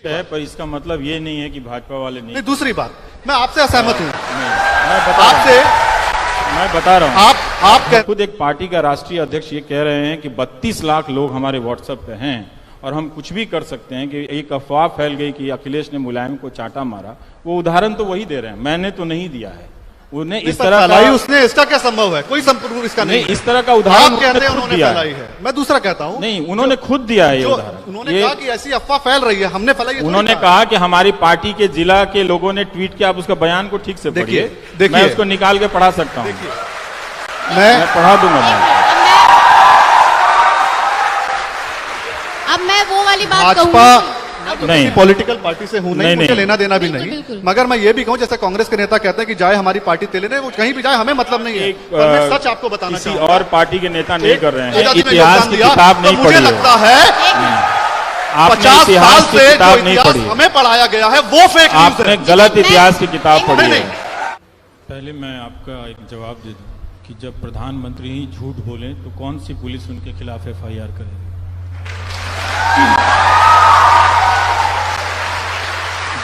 है, पर इसका मतलब ये नहीं है कि भाजपा वाले नहीं। दूसरी बात, मैं आपसे असहमत हूँ। मैं बता रहा हूँ, आप खुद एक पार्टी का राष्ट्रीय अध्यक्ष ये कह रहे हैं कि 32 लाख लोग हमारे व्हाट्सएप पे हैं और हम कुछ भी कर सकते हैं कि एक अफवाह फैल गई कि अखिलेश ने मुलायम को चाटा मारा। वो उदाहरण तो वही दे रहे हैं, मैंने तो नहीं दिया है। उन्हें इस तरह का उसने, इसका क्या संभव है? कोई संपूर्ण इसका नहीं, इस तरह का उदाहरण उन्होंने फैलाई है। मैं दूसरा कहता हूँ, नहीं, उन्होंने खुद दिया है ये उदाहरण। उन्होंने कहा कि ऐसी अफवाह फैल रही है, हमने फैलाई। उन्होंने कहा कि हमारी पार्टी के जिला के लोगों ने ट्वीट किया। आप उसका बयान को ठीक से पढ़िए, मैं उसको निकाल के पढ़ा सकता हूँ, मैं पढ़ा दूंगा। अब मैं वो वाली बात भाजपा नहीं, पॉलिटिकल पार्टी से हूं नहीं, मुझे लेना देना भी नहीं, मगर मैं ये भी कहूं, जैसे कांग्रेस के नेता कहते हैं कि जाए हमारी पार्टी तेले ने, वो कहीं भी जाए हमें मतलब नहीं है। मैं सच आपको बताना किसी और पार्टी के नेता नहीं कर रहे हैं, इतिहास की किताब नहीं पढ़ी। मुझे लगता है 50 साल से जो इतिहास हमें पढ़ाया गया है वो फेक न्यूज़ है। आपने गलत इतिहास की किताब पढ़ी है। पहले मैं आपका एक जवाब दे दूं कि जब प्रधानमंत्री ही झूठ बोले तो कौन सी पुलिस उनके खिलाफ FIR करेगी?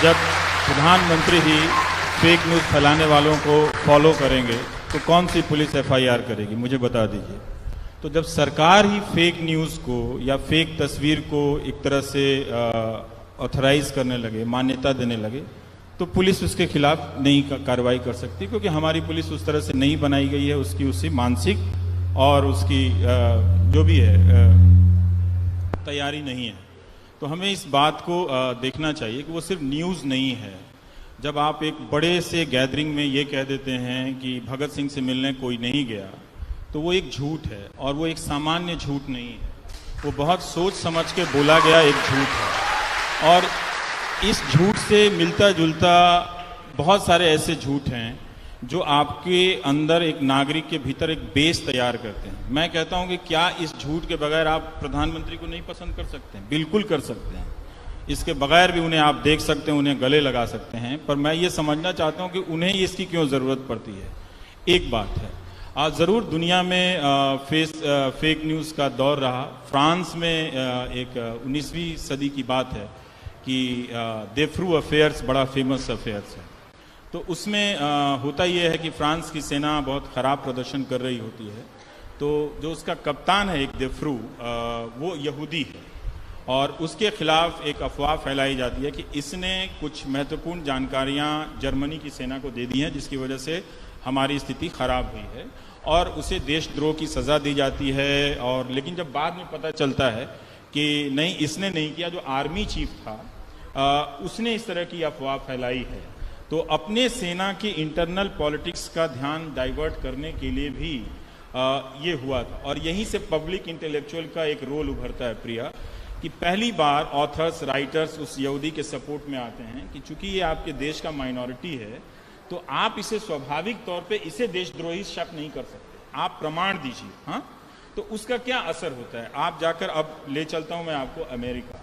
जब प्रधानमंत्री ही फेक न्यूज़ फैलाने वालों को फॉलो करेंगे तो कौन सी पुलिस FIR करेगी? मुझे बता दीजिए। तो जब सरकार ही फेक न्यूज़ को या फेक तस्वीर को एक तरह से ऑथराइज करने लगे, मान्यता देने लगे, तो पुलिस उसके खिलाफ नहीं कार्रवाई कर सकती, क्योंकि हमारी पुलिस उस तरह से नहीं बनाई गई है। उसकी उसी मानसिक और उसकी जो भी है तैयारी नहीं है। तो हमें इस बात को देखना चाहिए कि वो सिर्फ न्यूज़ नहीं है। जब आप एक बड़े से गैदरिंग में ये कह देते हैं कि भगत सिंह से मिलने कोई नहीं गया, तो वो एक झूठ है, और वो एक सामान्य झूठ नहीं है, वो बहुत सोच समझ के बोला गया एक झूठ है। और इस झूठ से मिलता जुलता बहुत सारे ऐसे झूठ हैं जो आपके अंदर एक नागरिक के भीतर एक बेस तैयार करते हैं। मैं कहता हूं कि क्या इस झूठ के बगैर आप प्रधानमंत्री को नहीं पसंद कर सकते हैं? बिल्कुल कर सकते हैं। इसके बगैर भी उन्हें आप देख सकते हैं, उन्हें गले लगा सकते हैं, पर मैं ये समझना चाहता हूं कि उन्हें इसकी क्यों ज़रूरत पड़ती है। एक बात है, आज ज़रूर दुनिया में फेक न्यूज़ का दौर रहा। फ्रांस में एक 19वीं सदी की बात है कि देफ्रू अफेयर्स बड़ा फेमस अफेयर्स है। तो उसमें होता यह है कि फ्रांस की सेना बहुत ख़राब प्रदर्शन कर रही होती है, तो जो उसका कप्तान है एक देफ्रू, वो यहूदी है, और उसके खिलाफ एक अफवाह फैलाई जाती है कि इसने कुछ महत्वपूर्ण जानकारियां जर्मनी की सेना को दे दी हैं, जिसकी वजह से हमारी स्थिति खराब हुई है, और उसे देशद्रोह की सज़ा दी जाती है। और लेकिन जब बाद में पता चलता है कि नहीं, इसने नहीं किया, जो आर्मी चीफ था उसने इस तरह की अफवाह फैलाई है। तो अपने सेना के इंटरनल पॉलिटिक्स का ध्यान डाइवर्ट करने के लिए भी ये हुआ था। और यहीं से पब्लिक इंटेलेक्चुअल का एक रोल उभरता है प्रिया, कि पहली बार ऑथर्स, राइटर्स उस यहूदी के सपोर्ट में आते हैं कि चूंकि ये आपके देश का माइनॉरिटी है, तो आप इसे स्वाभाविक तौर पे इसे देशद्रोही शक नहीं कर सकते, आप प्रमाण दीजिए। हाँ, तो उसका क्या असर होता है? आप जाकर, अब ले चलता हूं मैं आपको अमेरिका।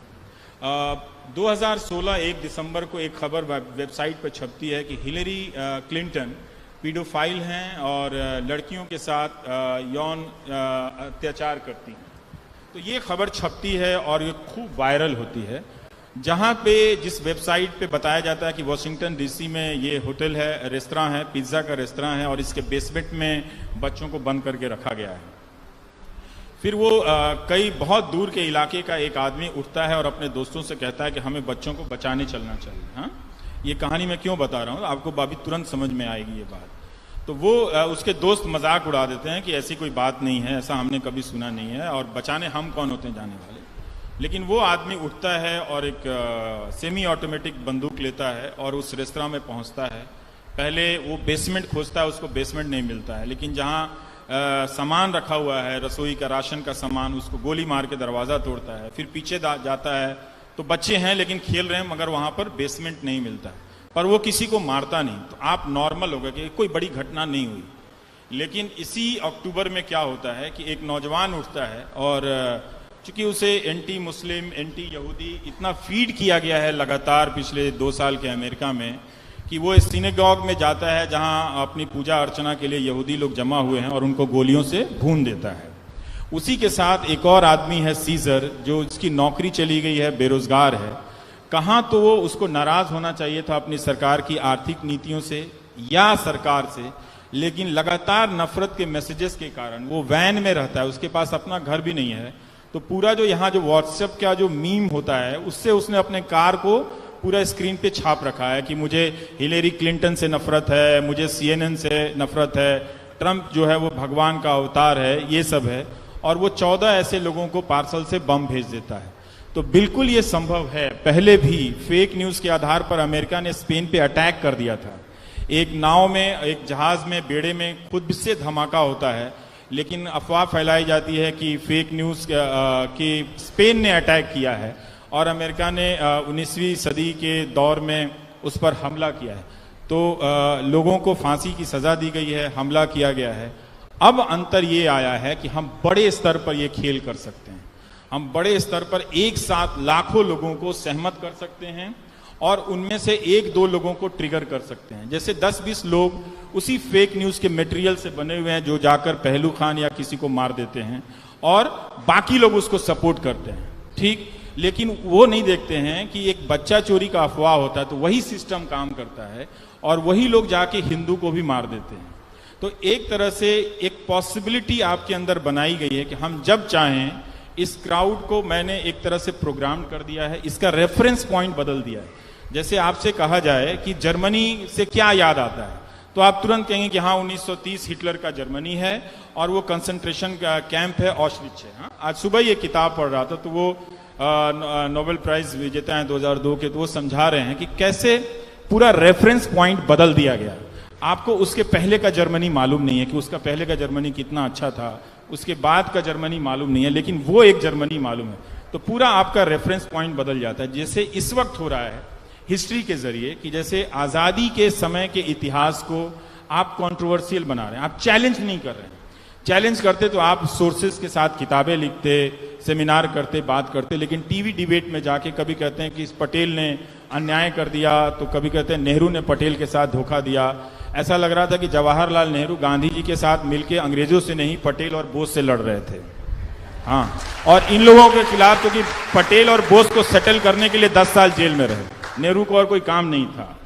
2016 1 दिसंबर को एक खबर वेबसाइट पर छपती है कि हिलरी क्लिंटन पीडोफाइल हैं और लड़कियों के साथ यौन अत्याचार करती हैं। तो ये खबर छपती है और ये खूब वायरल होती है, जहाँ पे जिस वेबसाइट पे बताया जाता है कि वॉशिंगटन DC में ये होटल है, रेस्तरां है, पिज्ज़ा का रेस्तरां है, और इसके बेसमेंट में बच्चों को बंद करके रखा गया है। फिर वो कई बहुत दूर के इलाके का एक आदमी उठता है और अपने दोस्तों से कहता है कि हमें बच्चों को बचाने चलना चाहिए। हाँ, ये कहानी मैं क्यों बता रहा हूँ, आपको अभी तुरंत समझ में आएगी ये बात। तो वो उसके दोस्त मजाक उड़ा देते हैं कि ऐसी कोई बात नहीं है, ऐसा हमने कभी सुना नहीं है, और बचाने हम कौन होते हैं जाने वाले। लेकिन वो आदमी उठता है और एक सेमी ऑटोमेटिक बंदूक लेता है और उस रेस्तरां में पहुंचता है। पहले वो बेसमेंट खोजता है, उसको बेसमेंट नहीं मिलता है, लेकिन जहाँ सामान रखा हुआ है, रसोई का, राशन का सामान, उसको गोली मार के दरवाज़ा तोड़ता है। फिर पीछे जाता है तो बच्चे हैं लेकिन खेल रहे हैं, मगर वहाँ पर बेसमेंट नहीं मिलता है, पर वो किसी को मारता नहीं। तो आप नॉर्मल होगा कि कोई बड़ी घटना नहीं हुई। लेकिन इसी अक्टूबर में क्या होता है कि एक नौजवान उठता है, और चूंकि उसे एंटी मुस्लिम, एंटी यहूदी इतना फीड किया गया है लगातार पिछले 2 साल के अमेरिका में, कि वो इस सिनेगॉग में जाता है जहां अपनी पूजा अर्चना के लिए यहूदी लोग जमा हुए हैं, और उनको गोलियों से भून देता है। उसी के साथ एक और आदमी है सीजर, जो इसकी नौकरी चली गई है, बेरोजगार है, कहाँ तो वो उसको नाराज होना चाहिए था अपनी सरकार की आर्थिक नीतियों से या सरकार से, लेकिन लगातार नफरत के मैसेजेस के कारण वो वैन में रहता है, उसके पास अपना घर भी नहीं है, तो पूरा जो यहाँ जो व्हाट्सएप का जो मीम होता है उससे उसने अपने कार को पूरा स्क्रीन पे छाप रखा है कि मुझे हिलेरी क्लिंटन से नफरत है, मुझे CNN से नफरत है, ट्रंप जो है वो भगवान का अवतार है, ये सब है। और वो 14 ऐसे लोगों को पार्सल से बम भेज देता है। तो बिल्कुल ये संभव है, पहले भी फेक न्यूज के आधार पर अमेरिका ने स्पेन पे अटैक कर दिया था। एक नाव में, एक जहाज में, बेड़े में खुद से धमाका होता है, लेकिन अफवाह फैलाई जाती है कि फेक न्यूज कि स्पेन ने अटैक किया है और अमेरिका ने 19वीं सदी के दौर में उस पर हमला किया है। तो लोगों को फांसी की सजा दी गई है, हमला किया गया है। अब अंतर ये आया है कि हम बड़े स्तर पर ये खेल कर सकते हैं, हम बड़े स्तर पर एक साथ लाखों लोगों को सहमत कर सकते हैं और उनमें से 1-2 लोगों को ट्रिगर कर सकते हैं। जैसे 10-20 लोग उसी फेक न्यूज के मटेरियल से बने हुए हैं जो जाकर पहलू खान या किसी को मार देते हैं और बाकी लोग उसको सपोर्ट करते हैं, ठीक। लेकिन वो नहीं देखते हैं कि एक बच्चा चोरी का अफवाह होता है तो वही सिस्टम काम करता है और वही लोग जाके हिंदू को भी मार देते हैं। तो एक तरह से एक पॉसिबिलिटी आपके अंदर बनाई गई है कि हम जब चाहें इस क्राउड को, मैंने एक तरह से प्रोग्राम कर दिया है, इसका रेफरेंस पॉइंट बदल दिया है। जैसे आपसे कहा जाए कि जर्मनी से क्या याद आता है तो आप तुरंत कहेंगे कि हाँ 1930 हिटलर का जर्मनी है और वो कंसंट्रेशन का कैंप है, ऑश्विट्ज है। हाँ? आज सुबह ये किताब पढ़ रहा था तो वो नोबेल प्राइज विजेता हैं 2002 के, तो वो समझा रहे हैं कि कैसे पूरा रेफरेंस पॉइंट बदल दिया गया। आपको उसके पहले का जर्मनी मालूम नहीं है कि उसका पहले का जर्मनी कितना अच्छा था, उसके बाद का जर्मनी मालूम नहीं है, लेकिन वो एक जर्मनी मालूम है। तो पूरा आपका रेफरेंस पॉइंट बदल जाता है। जैसे इस वक्त हो रहा है हिस्ट्री के जरिए कि जैसे आजादी के समय के इतिहास को आप कंट्रोवर्शियल बना रहे हैं, आप चैलेंज नहीं कर रहे हैं। चैलेंज करते तो आप सोर्सेज के साथ किताबें लिखते, सेमिनार करते, बात करते, लेकिन टीवी डिबेट में जाके कभी कहते हैं कि इस पटेल ने अन्याय कर दिया, तो कभी कहते हैं नेहरू ने पटेल के साथ धोखा दिया। ऐसा लग रहा था कि जवाहरलाल नेहरू गांधी जी के साथ मिलकर अंग्रेजों से नहीं, पटेल और बोस से लड़ रहे थे। हाँ, और इन लोगों के खिलाफ, क्योंकि पटेल और बोस को सेटल करने के लिए 10 साल जेल में रहे, नेहरू को और कोई काम नहीं था।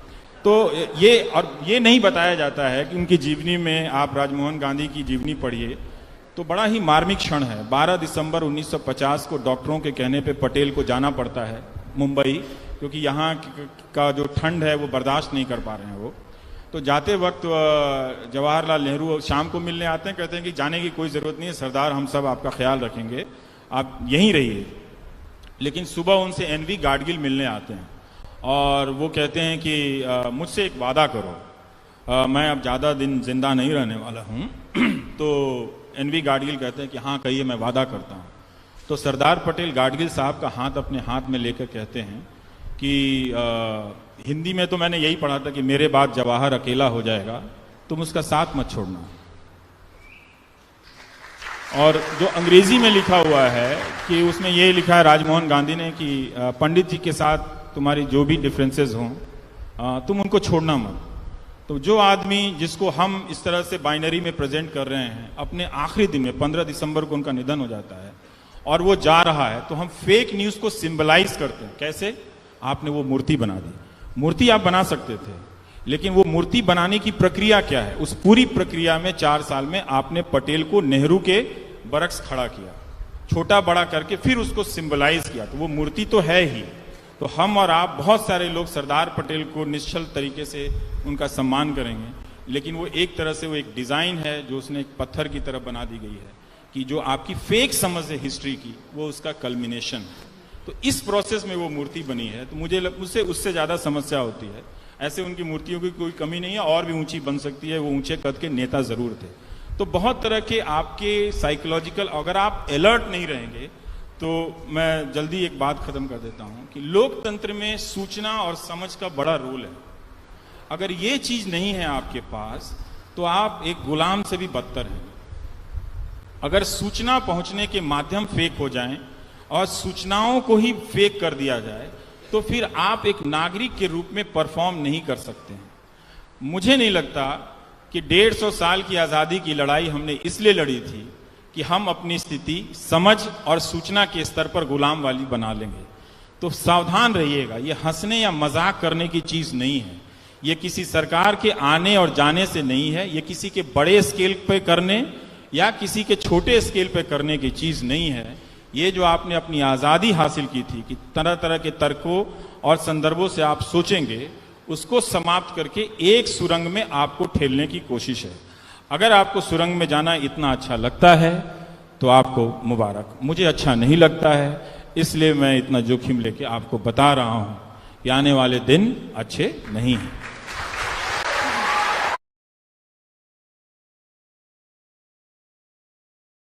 तो ये नहीं बताया जाता है कि उनकी जीवनी में, आप राजमोहन गांधी की जीवनी पढ़िए तो बड़ा ही मार्मिक क्षण है। 12 दिसंबर 1950 को डॉक्टरों के कहने पे पटेल को जाना पड़ता है मुंबई, क्योंकि यहाँ का जो ठंड है वो बर्दाश्त नहीं कर पा रहे हैं वो। तो जाते वक्त जवाहरलाल नेहरू शाम को मिलने आते हैं, कहते हैं कि जाने की कोई ज़रूरत नहीं है सरदार, हम सब आपका ख्याल रखेंगे, आप यहीं रहिए। लेकिन सुबह उनसे NV गाडगिल मिलने आते हैं और वो कहते हैं कि मुझसे एक वादा करो, मैं अब ज़्यादा दिन जिंदा नहीं रहने वाला हूँ। तो NV गाडगिल कहते हैं कि हाँ कहिए, मैं वादा करता हूँ। तो सरदार पटेल गाडगिल साहब का हाथ अपने हाथ में लेकर कहते हैं कि हिंदी में तो मैंने यही पढ़ा था कि मेरे बाद जवाहर अकेला हो जाएगा, तुम उसका साथ मत छोड़ना। और जो अंग्रेजी में लिखा हुआ है कि उसमें ये लिखा है राजमोहन गांधी ने कि पंडित जी के साथ तुम्हारी जो भी डिफरेंसेस हों तुम उनको छोड़ना मत। तो जो आदमी जिसको हम इस तरह से बाइनरी में प्रेजेंट कर रहे हैं, अपने आखिरी दिन में 15 दिसंबर को उनका निधन हो जाता है और वो जा रहा है, तो हम फेक न्यूज को सिंबलाइज करते हैं। कैसे? आपने वो मूर्ति बना दी। मूर्ति आप बना सकते थे, लेकिन वो मूर्ति बनाने की प्रक्रिया क्या है? उस पूरी प्रक्रिया में 4 साल में आपने पटेल को नेहरू के बरक्स खड़ा किया, छोटा बड़ा करके फिर उसको सिंबलाइज किया। तो वो मूर्ति तो है ही। तो हम और आप, बहुत सारे लोग सरदार पटेल को निश्चल तरीके से उनका सम्मान करेंगे, लेकिन वो एक तरह से वो एक डिजाइन है जो उसने एक पत्थर की तरह बना दी गई है कि जो आपकी फेक समझ है हिस्ट्री की, वो उसका कल्मिनेशन है। तो इस प्रोसेस में वो मूर्ति बनी है। तो मुझे उससे ज्यादा समस्या होती है। ऐसे उनकी मूर्तियों की कोई कमी नहीं है, और भी ऊंची बन सकती है, वो ऊंचे कद के नेता जरूर थे। तो बहुत तरह के आपके साइकोलॉजिकल, अगर आप अलर्ट नहीं रहेंगे, तो मैं जल्दी एक बात खत्म कर देता हूं कि लोकतंत्र में सूचना और समझ का बड़ा रोल है। अगर ये चीज नहीं है आपके पास, तो आप एक गुलाम से भी बदतर हैं। अगर सूचना पहुंचने के माध्यम फेक हो जाएं और सूचनाओं को ही फेक कर दिया जाए, तो फिर आप एक नागरिक के रूप में परफॉर्म नहीं कर सकते हैं। मुझे नहीं लगता कि 150 साल की आज़ादी की लड़ाई हमने इसलिए लड़ी थी कि हम अपनी स्थिति समझ और सूचना के स्तर पर गुलाम वाली बना लेंगे। तो सावधान रहिएगा। ये हंसने या मजाक करने की चीज नहीं है। ये किसी सरकार के आने और जाने से नहीं है। ये किसी के बड़े स्केल पे करने या किसी के छोटे स्केल पे करने की चीज नहीं है। ये जो आपने अपनी आजादी हासिल की थी कि तरह तरह के तर्कों और संदर्भों से आप सोचेंगे, उसको समाप्त करके एक सुरंग में आपको ठेलने की कोशिश है। अगर आपको सुरंग में जाना इतना अच्छा लगता है तो आपको मुबारक। मुझे अच्छा नहीं लगता है, इसलिए मैं इतना जोखिम लेके आपको बता रहा हूं कि आने वाले दिन अच्छे नहीं हैं।